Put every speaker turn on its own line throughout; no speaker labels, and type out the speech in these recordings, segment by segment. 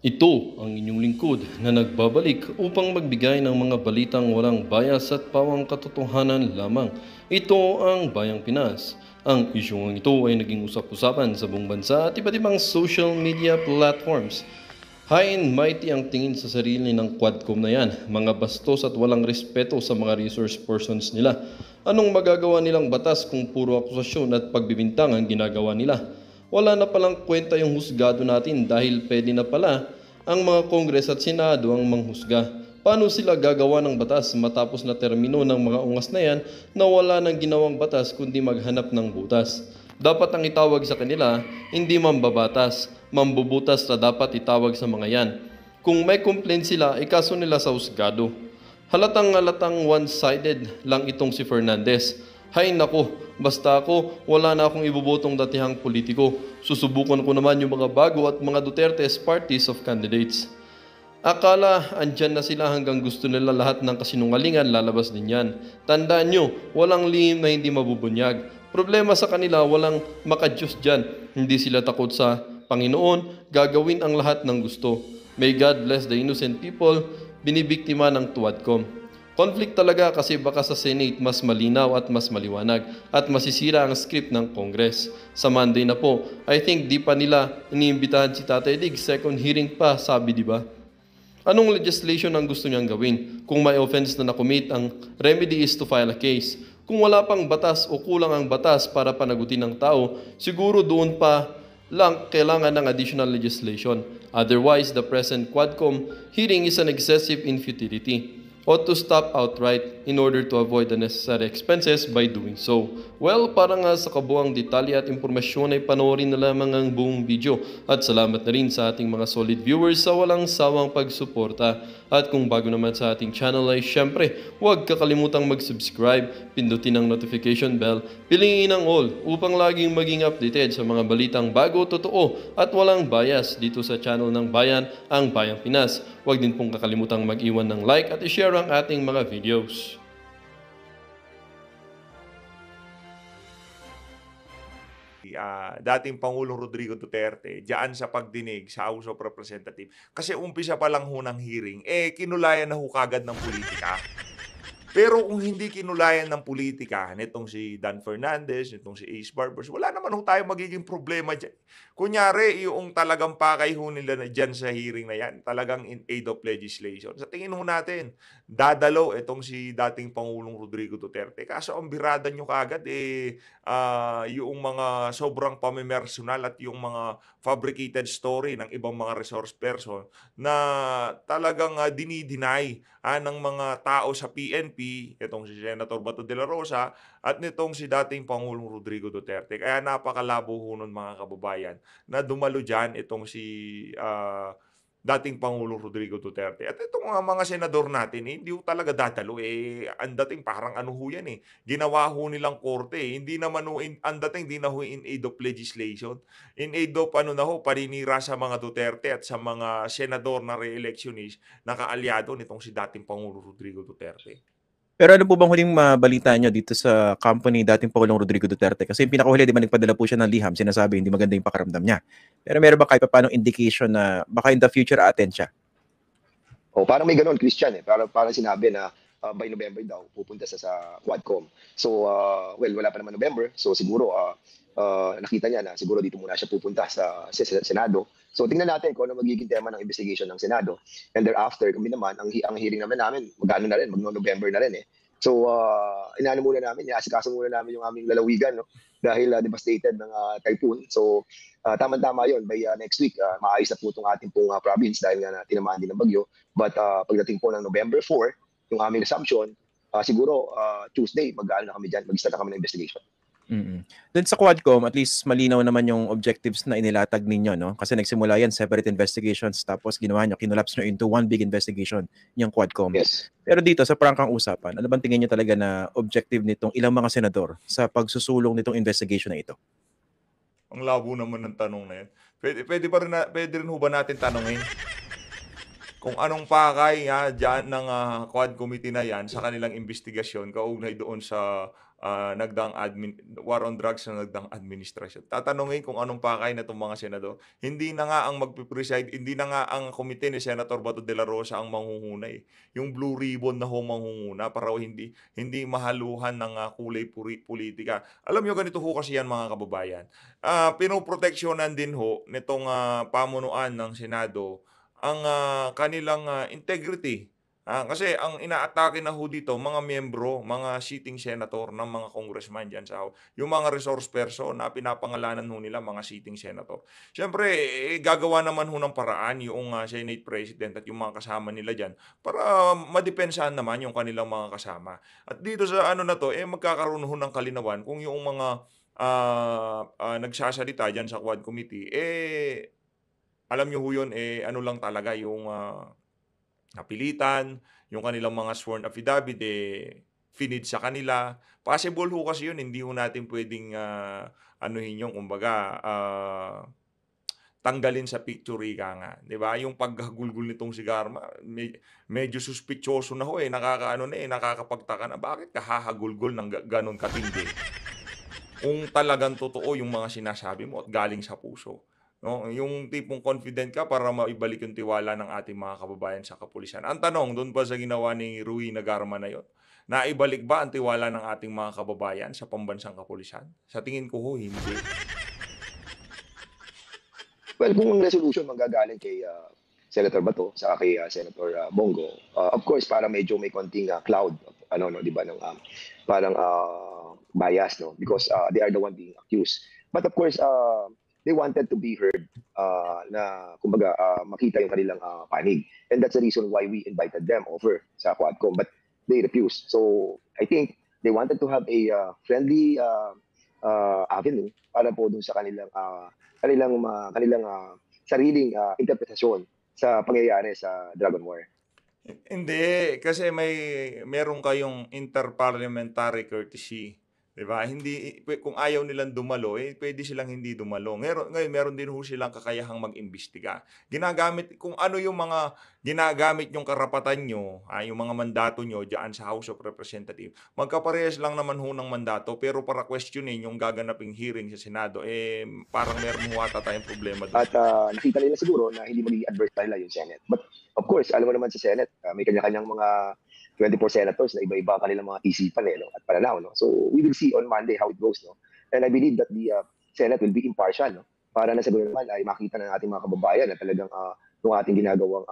Ito ang inyong lingkod na nagbabalik upang magbigay ng mga balitang walang bias at pawang katotohanan lamang. Ito ang Bayang Pinas. Ang isyong ito ay naging usap-usapan sa buong bansa at iba't ibang social media platforms. High and mighty ang tingin sa sarili ng Quadcom na yan. Mga bastos at walang respeto sa mga resource persons nila. Anong magagawa nilang batas kung puro akusasyon at pagbibintang ang ginagawa nila? Wala na palang kwenta yung husgado natin dahil pwede na pala ang mga Kongres at Senado ang manghusga. Paano sila gagawa ng batas matapos na termino ng mga ungas na yan na wala nang ginawang batas kundi maghanap ng butas? Dapat ang itawag sa kanila, hindi mambabatas, mambubutas na dapat itawag sa mga yan. Kung may complaint sila, ikaso nila sa husgado. Halatang one-sided lang itong si Fernandez. Hay nako, basta ako, wala na akong ibobotong datihang politiko. Susubukan ko naman yung mga bago at mga Duterte's parties of candidates. Akala andyan na sila hanggang gusto nila lahat ng kasinungalingan lalabas din yan. Tandaan nyo, walang lihim na hindi mabubunyag. Problema sa kanila, walang makadyos dyan. Hindi sila takot sa Panginoon, gagawin ang lahat ng gusto. May God bless the innocent people, binibiktima ng Tuwadcom. Conflict talaga kasi baka sa Senate mas malinaw at mas maliwanag at masisira ang script ng Congress. Sa Monday na po, I think di pa nila iniimbitahan si Tatay Dig, second hearing pa, sabi di ba? Anong legislation ang gusto niyang gawin? Kung may offense na nakomit, ang remedy is to file a case. Kung wala pang batas o kulang ang batas para panagutin ng tao, siguro doon pa lang kailangan ng additional legislation. Otherwise, the present Quadcom hearing is an excessive in futility. Ought to stop outright in order to avoid the necessary expenses by doing so. Well, para nga sa kabuang detalye at impormasyon ay panoorin na lamang ang buong video. At salamat na rin sa ating mga solid viewers sa walang sawang pagsuporta. At kung bago naman sa ating channel ay syempre, huwag kakalimutang mag-subscribe, pindutin ang notification bell, piliin ang all upang laging maging updated sa mga balitang bago, totoo at walang bias dito sa channel ng Bayan, ang Bayang Pinas. Huwag din pong kakalimutang mag-iwan ng like at i-share ang ating mga videos.
Dating Pangulong Rodrigo Duterte diyan sa pagdinig sa House of Representatives. Kasi umpisa pa lang ho ng hearing, kinulayan na ho kagad ng politika. Pero kung hindi kinulayan ng politika nitong si Dan Fernandez, nitong si Ace Barbers, wala naman ho tayong magiging problema dyan. Kunyari, yung talagang pakay ho nila na dyan sa hearing na yan, talagang in aid of legislation. Sa tingin ho natin, dadalo itong si dating Pangulong Rodrigo Duterte. Kaso ang birada nyo kagad, yung mga sobrang pamimersonal at yung mga fabricated story ng ibang mga resource person na talagang dinideny ng mga tao sa PNP, itong si Senator Bato de la Rosa at nitong si dating Pangulong Rodrigo Duterte. Kaya napakalabo ho nun mga kababayan na dumalo dyan itong si dating Pangulong Rodrigo Duterte. At itong mga senador natin, hindi ho talaga dadalo. Ang dating parang ano ho yan ginawa ho nilang korte. Hindi naman ho, ang dating di na ho in aid of legislation. In aid of ano na ho, paninira sa mga Duterte at sa mga senador na re-electionist na kaalyado nitong si dating Pangulong Rodrigo Duterte.
Pero ano po bang huling mabalita nyo dito sa company dating Pangulong Rodrigo Duterte? Kasi yung pinakahuli, di ba, nagpadala po siya ng liham, sinasabi hindi maganda yung pakiramdam niya. Pero meron ba kahit pa paano indication na baka in the future attend siya?
Parang may ganun, Christian Parang sinabi na by November daw pupunta sa Quadcom. So, wala pa naman November. So, siguro nakita niya na siguro dito muna siya pupunta sa Senado. So, tingnan natin kung ano magiging tema ng investigation ng Senado. And thereafter, kami naman, ang hearing namin, magano na rin, magno-November na rin So, inaano muna namin, asikaso muna namin yung aming lalawigan, no? Dahil devastated ng typhoon. So, tama-tama yun. By next week, maayos na po itong ating pong province dahil nga tinamaan din ng bagyo. But pagdating po ng November 4, yung aming assumption, siguro Tuesday, mag-ano na kami dyan, mag-start na kami ng investigation.
Then sa Quadcom, at least malinaw naman yung objectives na inilatag ninyo, no? Kasi nagsimula yan, separate investigations, tapos ginawa nyo, kinulaps nyo into one big investigation, yung Quadcom.
Yes.
Pero dito, sa prangkang usapan, ano bang tingin nyo talaga na objective nitong ilang mga senador sa pagsusulong nitong investigation na ito?
Ang labo naman ng tanong na yan. Pwede rin ho ba natin tanongin kung anong pakay dyan ng Quad Committee na yan sa kanilang investigasyon kaugnay doon sa war on drugs na nagdaang administrasyon. Tatanungin kung anong pakay na itong mga senador. Hindi na nga ang magpipreside, hindi na nga ang komite ni Senator Bato de la Rosa ang mangunguna eh. Yung blue ribbon na ho mangunguna para hindi mahaluhan ng kulay politika. Alam nyo, ganito ho kasi yan mga kababayan. Pinoproteksyonan din ho nitong pamunuan ng Senado ang kanilang integrity. Kasi ang inaatake na ho dito, mga miyembro, mga sitting senator ng mga congressman dyan sa yung mga resource person na pinapangalanan ho nila mga sitting senator. Siyempre, gagawa naman ho ng paraan yung Senate President at yung mga kasama nila dyan para madepensahan naman yung kanilang mga kasama. At dito sa ano na to, magkakaroon ho ng kalinawan kung yung mga nagsasalita dyan sa Quad Committee, alam nyo ho yun, ano lang talaga yung napilitan, yung kanilang mga sworn affidavit, finid sa kanila. Possible ho kasi yun, hindi ho natin pwedeng anuhin yung, kumbaga, tanggalin sa picture ika nga. Diba? Yung paghagulgul nitong si Garma, medyo suspityoso na ho nakakapagtaka na. Bakit kahahagulgul ng ganon katindi? Kung talagang totoo yung mga sinasabi mo at galing sa puso. No, yung tipong confident ka para maibalik yung tiwala ng ating mga kababayan sa kapulisan. Ang tanong, doon ba sa ginawa ni Rui Nagarma na yon, naibalik ba ang tiwala ng ating mga kababayan sa pambansang kapulisan? Sa tingin ko ho, hindi.
Well, kung ang resolution manggagaling kay Senator Bato sa kay Senator Bongo, of course para medyo may konting cloud, no, 'di ba, ng parang bias, no, because they are the one being accused. But of course, they wanted to be heard, na kumbaga makita yung kanilang panig. And that's the reason why we invited them over sa Quadcom, but they refused. So I think they wanted to have a friendly avenue para po dun sa kanilang sariling interpretasyon sa pangyayari sa Dragon War.
Hindi, kasi meron kayong interparliamentary courtesy. 'Di ba? Hindi kung ayaw nilang dumalo, pwede silang hindi dumalo. Ngayon meron din ho silang kakayahang mag-imbestiga. Ginagamit kung ano yung mga ginagamit yung karapatan nyo, yung mga mandato nyo diyan sa House of Representatives. Magkaparehas lang naman ho ng mandato, pero para questionin yung gaganaping hearing sa Senado, parang meron ho ata tayong problema doon.
At nakita nila siguro na hindi magiging adverse nila yung Senate. But of course, alam mo naman sa Senate, may kanya-kanyang mga 24 senators na iba-iba kanilang mga isipan no, at pananaw, no. So we will see on Monday how it goes, no. And I believe that the Senate will be impartial, no, para na sa ganun naman ay makita ng ating mga kababayan na talagang yung ating ginagawang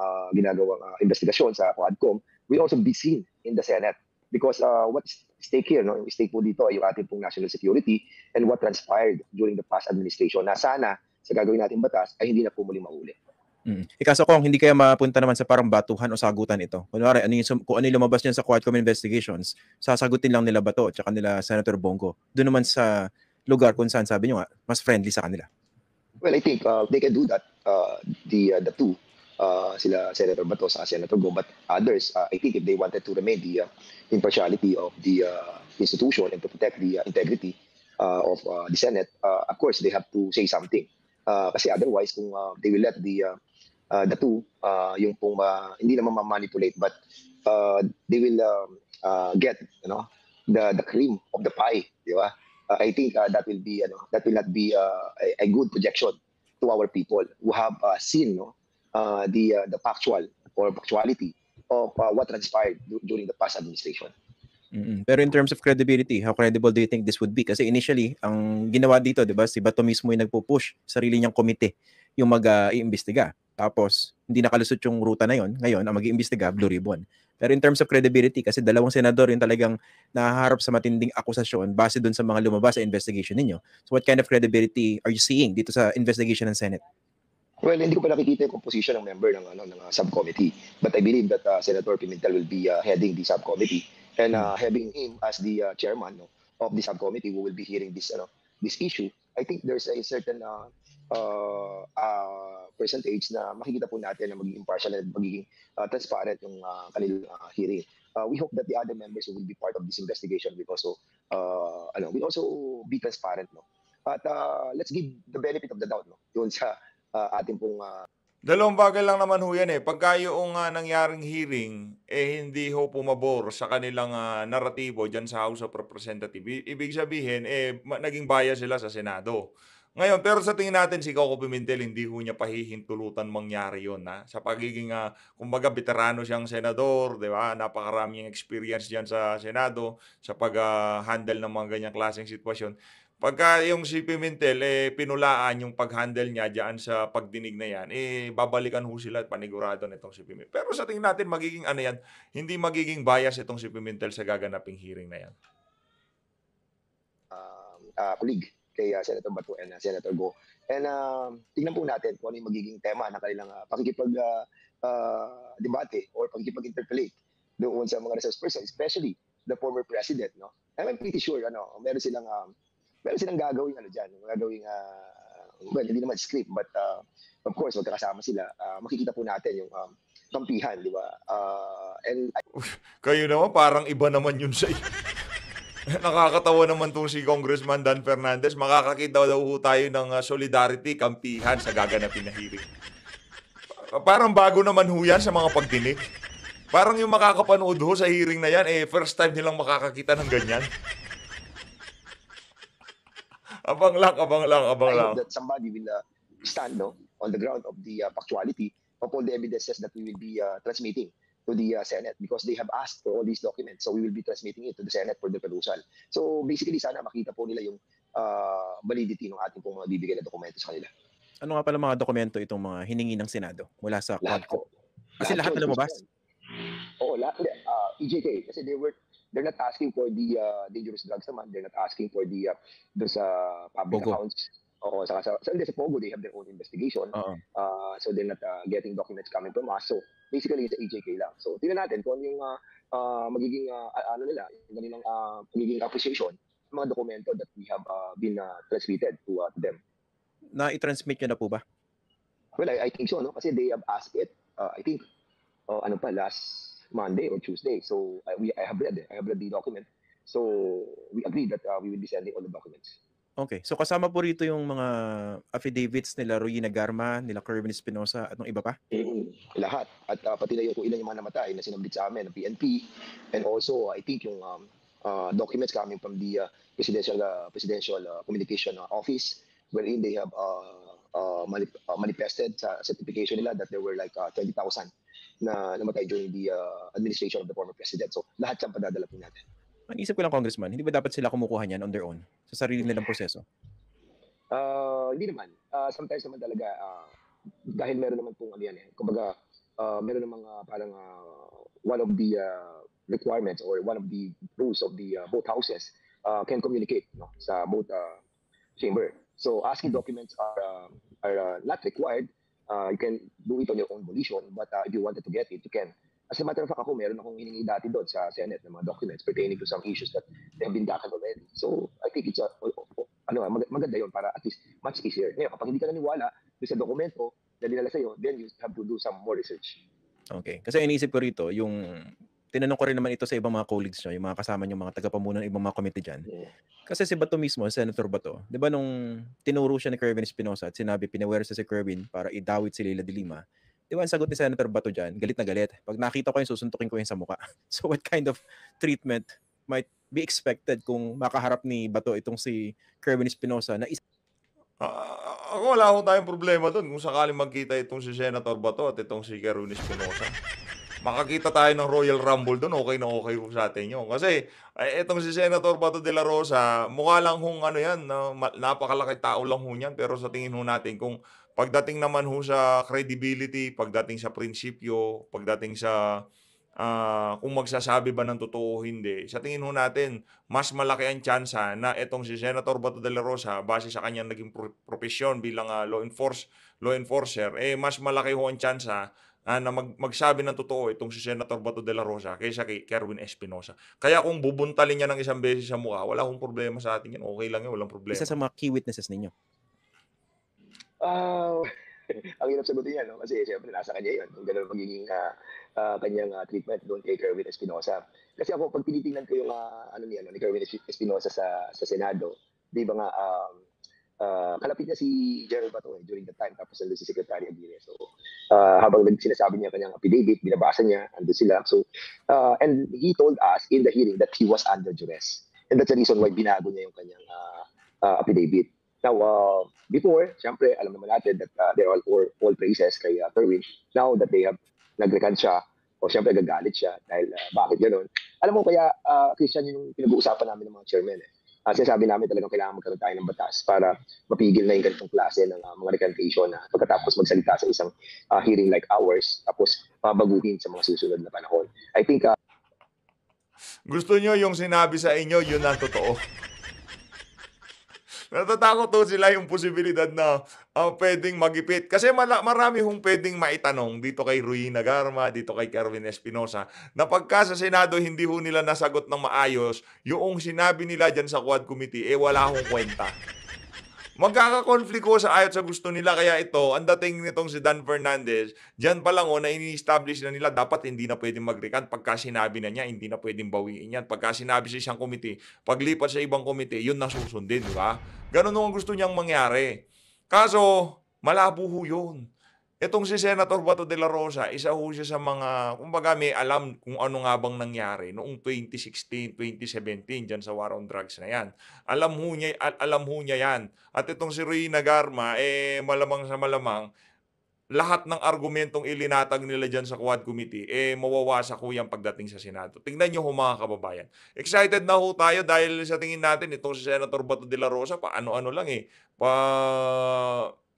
investigasyon sa Quadcom will also be seen in the Senate, because what's stake here, no, yung stake po dito ay yung ating pong national security and what transpired during the past administration na sana sa gagawin nating batas ay hindi na po muli mahuli.
Kaso kung hindi kaya mapunta naman sa parang batuhan o sagutan ito. Kunwari, kung ano yung lumabas niyan sa Quadcom investigations, sasagutin lang nila Bato at saka nila Senator Bongo. Doon naman sa lugar kung saan sabi nyo nga, mas friendly sa kanila.
Well, I think they can do that, the two, sila Senator Bato sa Senator Go, but others, I think if they wanted to remain the impartiality of the institution and to protect the integrity of the Senate, of course, they have to say something. Kasi otherwise, kung they will let the two, yung pong hindi naman ma-manipulate, but they will get, the cream of the pie, di ba? I think that will not be a good projection to our people who have seen, the factuality of what transpired during the past administration.
Pero in terms of credibility, how credible do you think this would be? Kasi initially, ang ginawa dito, di ba, si Bato mismo yung nagpo-push sarili niyang komite yung mag-iimbestiga. Tapos, hindi nakalusot yung ruta na yon. Ngayon, ang mag-iimbestiga, Blue Ribbon. Pero in terms of credibility, kasi dalawang senador yung talagang nahaharap sa matinding akusasyon base dun sa mga lumabas sa investigation ninyo. So what kind of credibility are you seeing dito sa investigation ng Senate?
Well, hindi ko pa nakikita yung composition ng member ng subcommittee. But I believe that Senator Pimentel will be heading the subcommittee and having him as the chairman of the subcommittee who will be hearing this issue. I think there's a certain percentage na makikita po natin na magiging impartial at magiging transparent yung kanilang hearing. We hope that the other members who will be part of this investigation will also be transparent, no. But let's give the benefit of the doubt, no, doon sa ating pong
Dalawang bagay lang naman ho yan, eh. Pagka yoong, nangyaring hearing, hindi ho pumabor sa kanilang, naratibo diyan sa House of Representative, ibig sabihin, naging bias sila sa Senado. Ngayon, pero sa tingin natin si Coco Pimentel hindi ho niya pahihintulutan mangyari yun, sa pagiging, kumbaga veterano siyang senador, 'di ba? Napakarami niyang experience diyan sa Senado sa handle ng mga ganyang klaseng sitwasyon. Pagka yung si Pimentel, pinulaan yung pag-handle niya diyaan sa pagdinig na yan, babalikan ho sila at panigurado nitong si Pimentel. Pero sa tingin natin magiging ano yan, hindi magiging bias itong si Pimentel sa gaganaping hearing na yan.
Colleague kay Senator Bato and Senator Go. And tingnan po natin kung ano yung magiging tema ng kanilang debate or pakikipag-interpolate doon sa mga resource person, especially the former president, no? And I'm pretty sure meron silang gagawing well, hindi naman script, but of course magkakasama sila. Makikita po natin yung kampihan, di ba? And
Kayo naman parang iba naman yun sa nakakatawa naman tong si Congressman Dan Fernandez. Makakakita daw ho tayo ng solidarity, kampihan sa gaganapin na hearing. Parang bago naman ho yan sa mga pagdinig. Parang yung makakapanood ho sa hearing na yan, first time nilang makakakita ng ganyan. Abang lang.
I hope that somebody will stand on the ground of the factuality of all the evidences that we will be transmitting to the Senate, because they have asked for all these documents. So we will be transmitting it to the Senate for the perusal. So basically, sana makita po nila yung validity ng ating pong mga bibigay na dokumento sa kanila.
Ano nga pala mga dokumento itong mga hiningi ng Senado mula sa
Lahat
Quadcom?
po.
Kasi lahat na lumabas?
Oo, lahat. EJK, kasi they're not asking for the dangerous drugs naman. They're not asking for the those public
Pogo.
accounts. Oo, sa Pogo, they have their own investigation.
Oo.
So they're not getting documents coming from us. So basically, it's EJK lang. So tingnan natin kung ano yung magiging yung kanilang magiging appreciation ng mga dokumento that we have been transmitted to them.
Na-i-transmit nyo na po ba?
Well, I think so, no? Kasi they have asked it, I think, last Monday or Tuesday. So I have read the document. So we agreed that we will be sending all the documents.
Okay. So kasama po rito yung mga affidavits nila Royina Garma, nila Kerwin Espinosa at ng iba pa?
Lahat. At pati na yung kung ilan yung mga namatay na sinabit sa amin ng PNP. And also, I think yung documents coming from the Presidential Communication Office, wherein they have manifested sa certification nila that there were like 20,000 na namatay during the administration of the former president. So lahat yan padadala po natin.
Ang isip ko lang, Congressman, hindi ba dapat sila kumukuha niyan on their own sa sarili nilang proseso?
Hindi naman. Sometimes naman talaga, dahil meron naman pong kumbaga, meron namang parang one of the requirements or one of the rules of the both houses can communicate sa both chamber. So asking documents are not required. You can do it on your own volition, but if you wanted to get it, you can. As a matter of fact, meron akong hiningi dati doon sa Senate ng mga documents pertaining to some issues that they have been tackled already. So I think it's maganda yun para at least much easier. Ngayon, kapag hindi ka naniwala doon sa dokumento na dinala sa'yo, then you have to do some more research.
Okay. Kasi iniisip ko rito, tinanong ko rin naman ito sa ibang mga colleagues nyo, yung mga kasama nyo, mga tagapamuno ng ibang mga committee dyan.
Yeah.
Kasi si Bato mismo, Senator Bato, di ba nung tinuro siya ni Kerwin Espinosa at sinabi pinawersa si Kerwin para idawit si Leila de Lima, di ba ang sagot ni Senator Bato dyan, galit na galit. Pag nakita ko yung susuntukin ko yung sa mukha. So what kind of treatment might be expected kung makaharap ni Bato itong si Kerwin Espinosa na
Ako wala akong tayong problema doon kung sakaling magkita itong si Senator Bato at itong si Kerwin Espinosa. Makakita tayo ng Royal Rumble doon, okay na okay sa atin yun. Kasi itong si Senator Bato de la Rosa, mukha lang hong napakalaki tao lang ho yan. Pero sa tingin ho natin, kung pagdating naman ho sa credibility, pagdating sa prinsipyo, pagdating sa kung magsasabi ba ng totoo o hindi, sa tingin ho natin, mas malaki ang tsansa na itong si Senator Bato de la Rosa, base sa kanyang naging profesyon bilang law enforcer, mas malaki ho ang tsansa na magsabi ng totoo itong si Senator Bato de la Rosa kaysa kay Kerwin Espinosa. Kaya kung bubuntalin niya ng isang beses sa mukha, wala akong problema sa atin yan. Okay lang yan, walang problema.
isa sa mga key witnesses ninyo?
Ang hirap sagutin yan, no? Kasi siyempre nasa kanya yun. Kung gano'n magiging kanyang treatment doon kay Kerwin Espinosa. Kasi ako, pag tinitingnan ko yung ni Kerwin Espinosa sa Senado, di ba nga, kalapit niya si General Bato during the time, tapos nandun si Secretary Aguirre. So, habang sinasabi niya kanyang affidavit, binabasa niya, andun sila. So, and he told us in the hearing that he was under duress. And that's the reason why binago niya yung kanyang affidavit. Now, before, syempre, alam naman natin that they're all praises kay Kerwin. Now that they have nag-recant siya, o syempre gagalit siya dahil bakit gano'n. Alam mo, kaya Christian, yung pinag-uusapan namin ng mga chairman. Sinasabi namin talagang kailangan magkaroon tayo ng batas para mapigil na yung ganitong klase ng mga recantation na pagkatapos magsalita sa isang hearing like ours, tapos babaguhin sa mga susunod na panahon. I think
Gusto nyo yung sinabi sa inyo, yun ang totoo. Natatakot to sila yung posibilidad na pwedeng magipit. Kasi marami hong pwedeng maitanong dito kay Ruy Nagarma, dito kay Kerwin Espinosa, na pagka sa Senado hindi ho nila nasagot ng maayos, yung sinabi nila dyan sa Quad Committee, wala hong kwenta. Magkaka-conflict ko sa ayot sa gusto nila, kaya ito, ang dating nitong si Dan Fernandez, dyan pa lang na ini-establish na nila, dapat hindi na pwedeng mag-recant. Pagka sinabi na niya, hindi na pwedeng bawiin yan. Pagka sinabi sa isang committee, paglipat sa ibang committee, yun na susundin, di ba? Ganun ang gusto niyang mangyari. Kaso, malabo ho yun. Itong si Senator Bato de la Rosa, isa ho siya sa mga, kumbaga may alam kung ano nga bang nangyari noong 2016, 2017, dyan sa war on drugs na yan. Alam ho niya yan. At itong si Ruy Nagarma, malamang sa malamang, lahat ng argumentong ilinatag nila dyan sa Quad Committee, mawawasak ho yan pagdating sa Senado. Tingnan nyo ho mga kababayan. Excited na ho tayo dahil sa tingin natin, itong si Senator Bato de la Rosa, ano-ano lang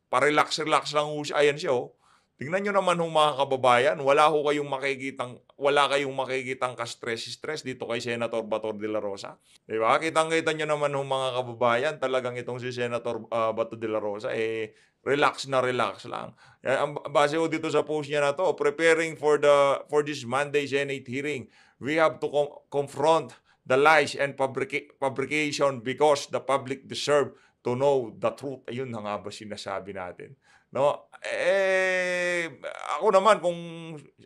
pa-relax-relax lang ho siya. Ayan siya Tingnan nyo naman ho mga kababayan, wala kayong makikitang ka-stress dito kay Senator Bato de la Rosa. Diba? Kitang-kita nyo naman ho mga kababayan, talagang itong si Senator Bato de la Rosa, relax na relax lang. Base ho dito sa post niya na to, preparing for this Monday Senate hearing, we have to confront the lies and fabrication because the public deserve to know the truth. Ayun na nga ba sinasabi natin? No? Ako naman, kung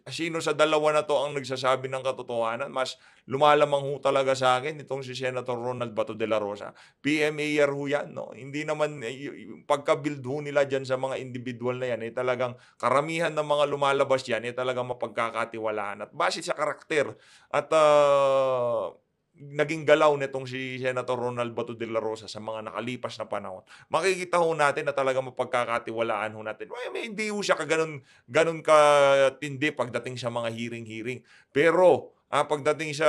sino sa dalawa na to ang nagsasabi ng katotohanan, mas lumalamang ho talaga sa akin itong si Senator Ronald Bato de la Rosa. PMAR ho yan, no? Hindi naman, yung pagka-build ho nila dyan sa mga individual na yan, talagang karamihan ng mga lumalabas yan, talagang mapagkakatiwalaan. At base sa karakter at naging galaw nitong si Senator Ronald Bato de la Rosa sa mga nakalipas na panahon, makikita ho natin na talaga mapagkakatiwalaan ho natin. Hindi ho siya ganun katindi pagdating sa mga hearing. Pero pagdating sa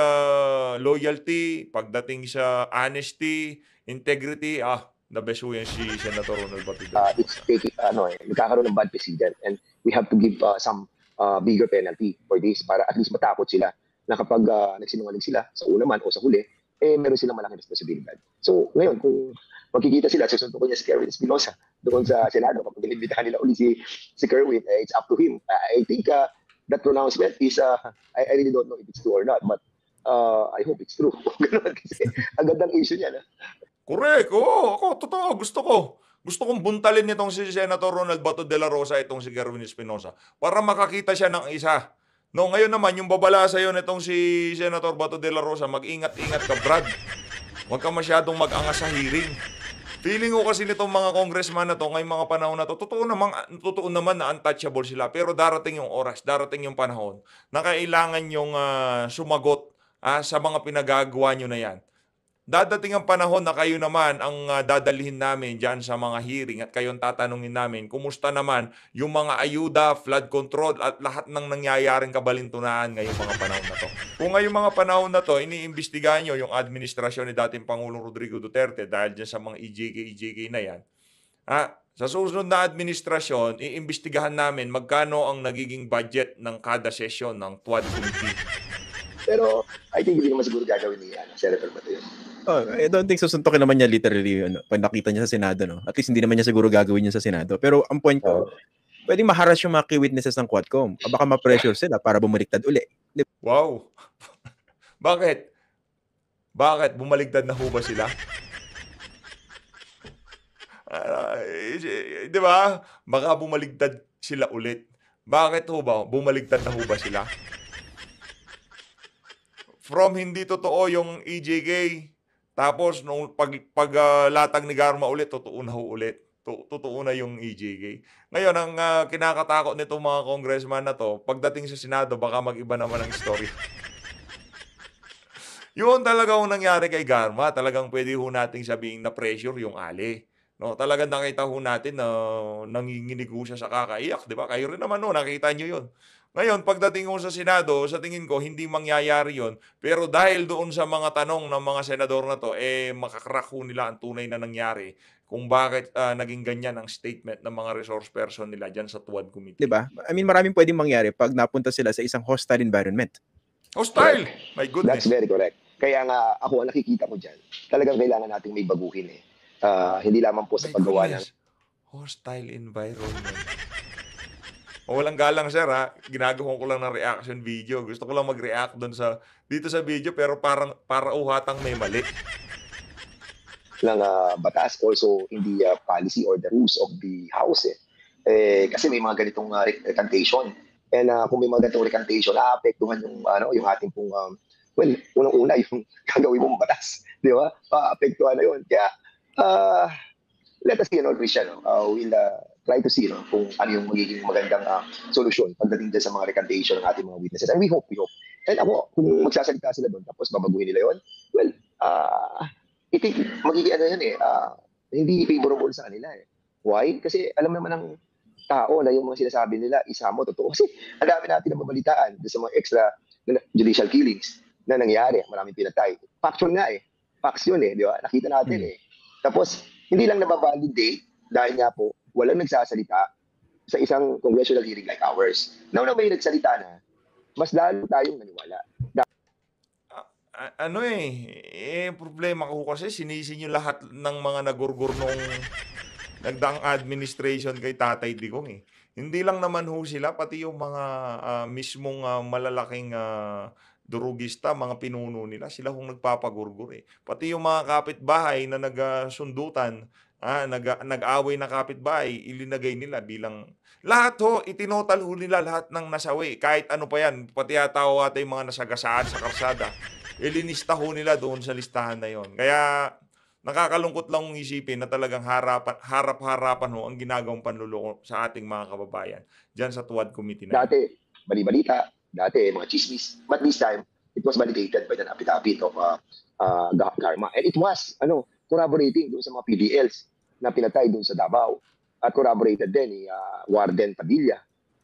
loyalty, pagdating sa honesty, integrity, the best ho yan si Senator Ronald Bato de la Rosa.
It's taking, nagkakaroon ng bad precedent, and we have to give some bigger penalty for this para at least matakot sila na kapag nagsinungaling sila sa una man o sa huli, meron silang malaking responsibilidad. So, ngayon, kung magkikita sila, susuntukin niya si Kerwin Espinosa doon sa Senado, kapag inibitahan nila uli si Kerwin, it's up to him. I think that pronouncement is, I really don't know if it's true or not, but I hope it's true. Ganun, kasi ang gandang issue niya.
Correct. Ako, totoo. Gusto kong buntalin nitong si Senator Ronald Bato de la Rosa, itong si Kerwin Espinosa, para makakita siya ng isa. No, ngayon naman, yung babala sa'yo nitong si Senator Bato de la Rosa, mag-ingat-ingat ka, Brad. Huwag ka masyadong mag-angas sa hearing. Feeling ko kasi nitong mga congressman na to, ngayong mga panahon na to, totoo naman na untouchable sila. Pero darating yung oras, darating yung panahon na kailangan yung sumagot sa mga pinagagawa nyo na yan. Dadating ang panahon na kayo naman ang dadalhin namin dyan sa mga hearing at kayong tatanungin namin, kumusta naman yung mga ayuda, flood control at lahat ng nangyayaring kabalintunaan ngayong mga panahon na to. Kung ngayong mga panahon na to, iniimbestigahan nyo yung administrasyon ni dating Pangulong Rodrigo Duterte dahil dyan sa mga EJK na yan, sa susunod na administrasyon, iimbestigahan namin magkano ang nagiging budget ng kada session ng Quad Committee.
Pero I think hindi naman siguro gagawin ni Senator Bato yun.
I don't think susuntokin naman niya literally pag nakita niya sa Senado, no? At least hindi naman niya siguro gagawin yun sa Senado. Pero ang point ko, pwedeng maharas yung mga key witnesses ng Quadcom. Baka ma-pressure sila para bumaliktad uli.
Wow! Bakit? Bumaligtad na ho ba sila? Di ba? Baka bumaligtad sila ulit. Bakit ho ba? Bumaligtad na ho ba sila? From hindi totoo yung EJK, Tapos nung latag ni Garma ulit, totoo na ho ulit. Totoo na yung EJK. Ngayon, ang kinakatakot nitong mga congressman na 'to, pagdating sa Senado baka mag-iba naman ang istorya. Yun talaga ang nangyari kay Garma. Talagang puwede ho nating sabihing na-pressure yung ali, 'no? Talagang nakita ho natin na nanginginig ho siya sa kakaiyak, 'di ba? Kayo rin naman ho, nakita niyo yun. Ngayon, pagdating ho sa Senado, sa tingin ko hindi mangyayari yun. Pero dahil doon sa mga tanong ng mga senador na 'to, ho nila ang tunay na nangyari kung bakit, naging ganyan ang statement ng mga resource person nila diyan sa TUAD
'Di
committee.
ba? I mean, maraming pwedeng mangyari 'pag napunta sila sa isang hostile environment.
Hostile! My
That's
goodness!
very correct. Kaya nga ako ang nakikita ko diyan, talagang kailangan nating may baguhin, eh. Hindi lamang po sa
My
paggawa ng
goodness! Hostile environment. Walang galang sir ginagawa ko lang ng reaction video. Gusto ko lang mag-react dito sa video pero para uhatang may mali.
batas, also in the policy or the rules of the house, eh. Kasi may mga ganitong recantation. And kung may mga ganitong recantation, aapektuhan yung yung ating pong well, unang-una yung gagawin mong batas, di ba? Aapektuhan na yun. Kaya let us see, Christian, we'll try to see kung ano yung magiging magandang solusyon pagdating dyan sa mga recantation ng ating mga witnesses. And we hope. And ako, kung magsasalita sila doon tapos babaguhin nila yun, well, I think magiging ano yan, hindi favorable sa kanila, eh. Why? Kasi alam naman ng tao na yung mga sinasabi nila isa mo totoo. Kasi ang dami natin nababalitaan sa mga extra judicial killings na nangyari. Maraming pinatay. Factual nga, eh. Facts yun, eh. Di ba? Nakita natin, eh. Tapos, hindi lang nababalidate dahil nga po walang nagsasalita sa isang congressional hearing like ours. Now na may nagsalita na, mas lalo tayong naniwala.
Problema ko kasi sinisi niyo lahat ng mga nagurgur nung nagdaang administration kay Tatay Digong, eh. Hindi lang naman ho sila, pati yung mga mismong malalaking durugista, mga pinuno nila, sila hong nagpapagurgur, eh. Pati yung mga kapitbahay na nagsundutan, nag-away na kapitbahay, ilinagay nila bilang lahat ho, itinotal ho nila lahat ng nasawi. Kahit ano pa yan, pati yata ho ata yung mga nasagasaan sa karsada. Ilinista ho nila doon sa listahan na yon. Kaya nakakalungkot lang isipin na talagang harap-harapan ho ang ginagawang panluloko sa ating mga kababayan diyan sa TUAD committee na yan.
Dati, bali-balita. Dati, mga chismis. But this time, it was validated by the affidavit of Garma. And it was, corroborating doon sa mga PDLs na pinatay doon sa Davao. At corroborated din ni Warden Padilla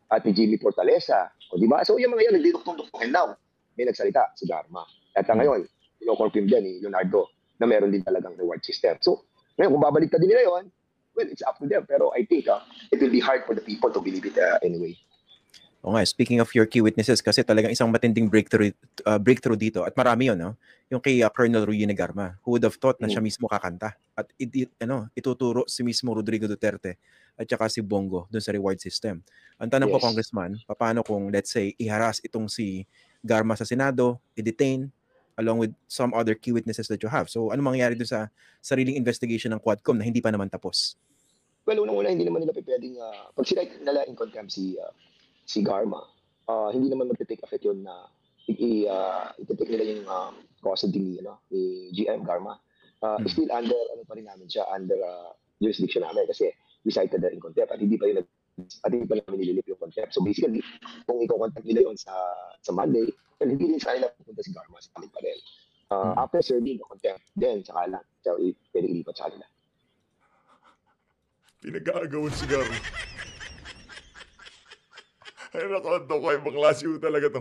at ni Jimmy Fortaleza. O, di ba? So, yung mga yun, nagdiduktong-duktong. And now, may nagsalita si Garma. At ngayon, ino-confirm din ni Leonardo na meron din talagang reward system. So, ngayon, kung babalik din nila yun, well, it's up to them. Pero I think it will be hard for the people to believe it anyway.
O nga, speaking of your key witnesses, kasi talagang isang matinding breakthrough dito. At marami yun, no? Yung kay Colonel Ruy Negarma. Who would have thought na siya mismo kakanta? At ituturo si mismo Rodrigo Duterte at saka si Bongo dun sa reward system. Ang tanong ko,
Yes.
Congressman, paano kung, let's say, iharas itong si Garma sa Senado, i-detain, along with some other key witnesses that you have. So, ano mangyayari doon sa sariling investigation ng Quadcom na hindi pa naman tapos?
Well, unang-una, hindi naman nila pwedeng, pag sila nila in contempt si Garma, hindi naman mag-take effect yun na i-take nila yung custody ni GM Garma. Still under, pa rin namin siya, under jurisdiction namin kasi we cited in contempt at hindi pa namin nililip yung contempt. So basically, kung i-contact nila yun sa Monday, well, hindi rin sa kanila pupunta si Garma sa amin pa rin. After serving the contempt, then saka lang, pwede ilipat sa kanila.
Pinag-aagawan si Garma. Ay, nakonto ko, ibang klase ho talaga to.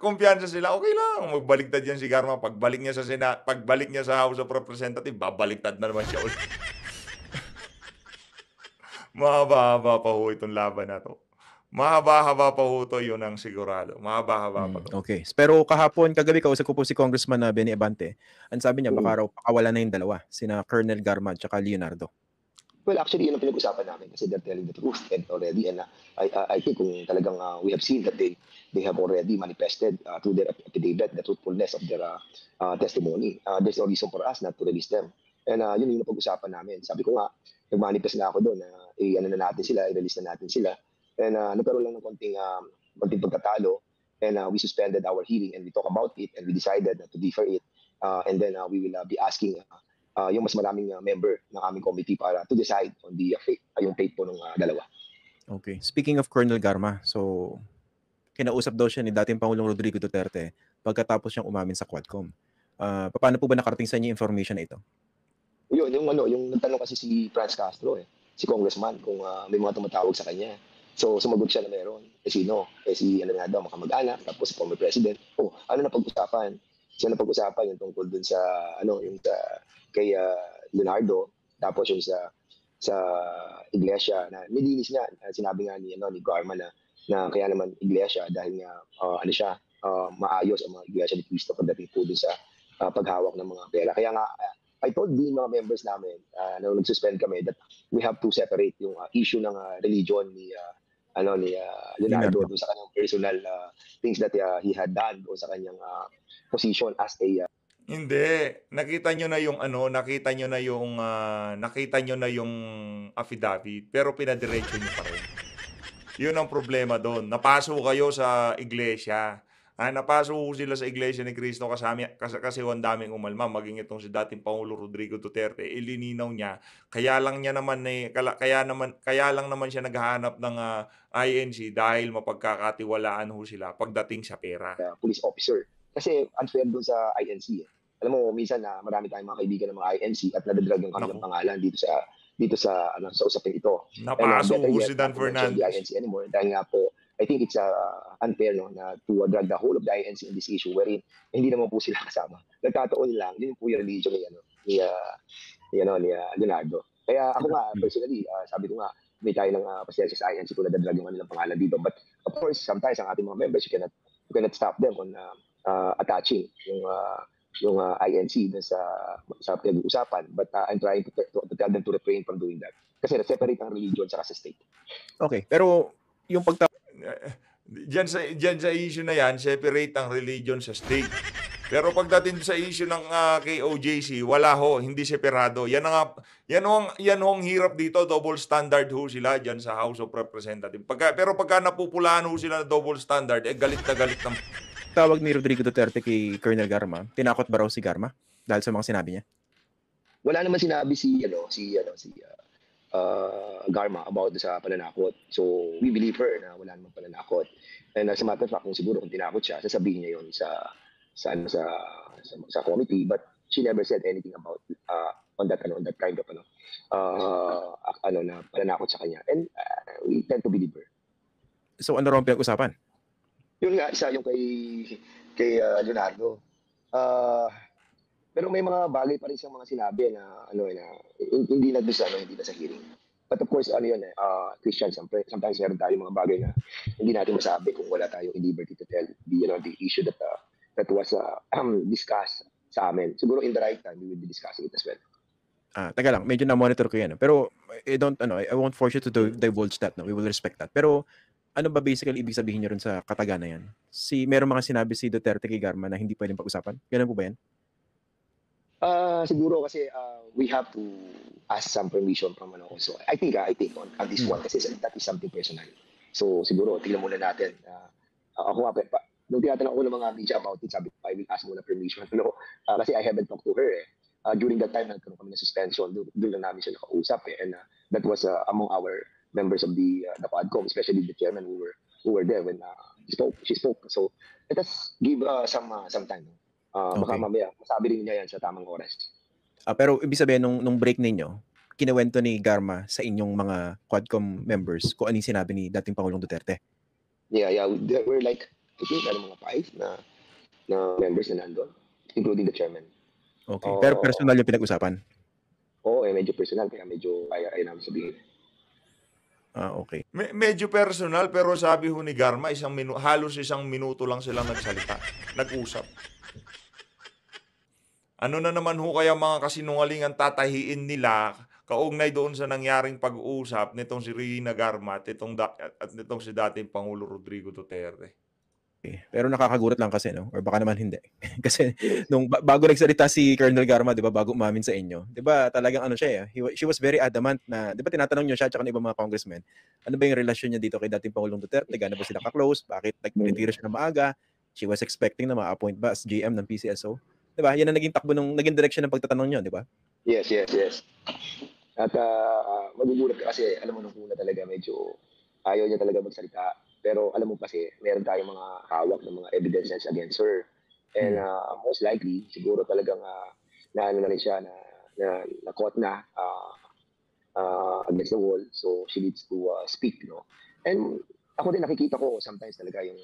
Kumpiyansa sila, okay lang, magbaliktad yan si Garma. Pagbalik niya sa House of Representatives, babaliktad na naman siya ulit. Mahaba-haba pa ho itong laban na to. Mahaba-haba pa ho to, yun ang sigurado. Mahaba-haba pa to.
Okay. Pero kagabi kausap ko po si Congressman Benny Abante. Ang sabi niya, baka raw pakawala na yung dalawa, sina Colonel Garma at saka Leonardo.
Well, actually, yun ang pinag-usapan namin kasi they're telling the truth and already. And I think kung talagang we have seen that they have already manifested through their affidavit the truthfulness of their testimony. There's no reason for us not to release them. And yun yung napag-usapan namin. Sabi ko nga, nag-manifest na ako doon na na natin sila, i-release na natin sila. And nagkaroon lang ng konting pagkatalo. And we suspended our hearing and we talked about it and we decided to defer it. And then we will be asking yung mas maraming member ng aming committee para to decide on the yung fate po ng dalawa.
Okay. Speaking of Colonel Garma, so kinausap daw siya ni dating Pangulong Rodrigo Duterte pagkatapos siyang umamin sa Quadcom. Paano po ba nakarating sa inyo yung information na ito?
Yun, yung nagtanong kasi si Franz Castro, si congressman, kung may mga tumatawag sa kanya. So, sumagot siya na meron. Sino? Si, ano nga daw, makamag-anak, tapos former president. Ano na pag-usapan? Siya na pag-usapan yung tungkol dun sa, yung kay Leonardo, tapos yung sa iglesia na nilinis niya. Sinabi nga ni Garma na kaya naman iglesia dahil nga, maayos ang mga iglesia ni Cristo pagdating po dun sa paghawak ng mga pera. Kaya nga, I told the mga members namin na nag-suspend kami that we have to separate yung issue ng religion ni Leonardo doon sa kanyang personal things that he had done o sa kanyang position as a
Hindi, nakita nyo na yung nakita nyo na yung affidavit, pero pinadiretso nyo pa rin. Yun ang problema doon. Napaso kayo sa iglesia. Napaso sila sa iglesia ni Cristo kasi ang daming umalma, maging itong si dating Pangulo Rodrigo Duterte, ililinaw niya, kaya lang naman siya naghahanap ng INC dahil mapagkakatiwalaan ho sila pagdating sa pera.
Police officer. Kasi unfair doon sa INC. Alam mo, minsan marami tayong mga kaibigan ng mga INC at nadadrag yung kanilang pangalan dito sa usapin ito.
Napaso ho si Dan Fernandez.
The INC anymore dahil nga po I think it's unfair na to drag the whole of the INC in this issue wherein hindi naman po sila kasama. Nagkataon lang, yun po yung religion ni Leonardo. Kaya ako nga, personally, sabi ko nga, may tayo ng pasensya sa INC kung nadadrag yung kanilang pangalan dito. But of course, sometimes ang ating mga members, you cannot stop them on attaching yung INC dun sa pinag-uusapan. But I'm trying to tell them to refrain from doing that. Kasi separate ang religion sa state.
Okay, pero yung
Diyan sa issue na yan, separate ang religion sa state. Pero pagdating sa issue ng KOJC, wala ho, hindi separado. Yan ang hirap dito, double standard ho sila diyan sa House of Representatives. Pero pagka napupulaan ho sila na double standard, galit na galit ng
tawag ni Rodrigo Duterte kay Colonel Garma. Tinakot ba raw si Garma dahil sa mga sinabi niya?
Wala naman sinabi si Garma about sa pananakot. So, we believe her na wala namang pananakot. And as a matter of fact, kung siguro kung tinakot siya, sasabihin niya yun sa committee, but she never said anything about on that kind of na pananakot sa kanya. And we tend to believe her.
So, ano raw ang pinag-usapan?
Yun nga, isa yung kay Leonardo. Pero may mga bagay pa rin siyang mga sinabi na hindi na sa hearing. But of course, Christian, sometimes meron tayo mga bagay na hindi natin masabi kung wala tayong liberty to tell the issue that was discussed sa amin. Siguro in the right time, we will be discussing it as well.
Taga lang, medyo na-monitor ko yan. Pero I won't force you to divulge that. No? We will respect that. Pero ano ba basically ibig sabihin niyo rin sa kataga na yan? Meron mga sinabi si Duterte kay Garma na hindi pwedeng pag-usapan? Ganun po ba yan?
Siguro kasi we have to ask some permission from so I think on this one kasi that is something personal. So siguro tingnan muna natin. Ako nga nung tinatanong ko ng mga media about it, sabi ko I will ask muna permission. Kasi I haven't talked to her. During that time nagkaroon kami ng suspension, doon lang namin siya nakausap and that was among our members of the Quadcom, especially the chairman who were there when she spoke. So let us give some time. Baka mamaya, masabi rin niya yan sa tamang oras.
Pero ibig sabihin, nung break ninyo, kinuwento ni Garma sa inyong mga Quadcom members kung anong sinabi ni dating Pangulong Duterte?
Yeah. There were I think, mga 5 na members na nandun, including the chairman.
Okay. Pero personal yung pinag-usapan?
Oo, medyo personal, kaya medyo ayaw namin sabihin.
Okay.
Medyo personal, pero sabi ho ni Garma, halos isang minuto lang silang nagsalita, nag-usap. Ano na naman ho kaya mga kasinungalingan tatahiin nila kaugnay doon sa nangyaring pag-uusap nitong si Rina Garma at nitong si dating Pangulo Rodrigo Duterte?
Okay. Pero nakakagulat lang kasi, no? Or baka naman hindi. Kasi nung bago nagsalita si Colonel Garma, 'di ba, bago umamin sa inyo, 'di ba, talagang siya, she was very adamant na, 'di ba, tinatanong niyo siya at ng ibang mga congressmen, ano ba yung relasyon niya dito kay dating Pangulong Duterte? Gaano ba sila ka-close? Bakit nag-retire siya na maaga? She was expecting na ma-appoint ba as GM ng PCSO? 'Di ba? Yan ang naging takbo naging direction ng pagtatanong niyo, 'di ba?
Yes, yes, yes. At magugulat ka kasi alam mo nung una talaga medyo ayaw niya talaga magsalita. Pero alam mo kasi meron tayong mga hawak ng mga evidences against her. And most likely, siguro talagang na ano na rin siya na caught na against the wall. So she needs to speak, no? And ako din nakikita ko sometimes talaga yung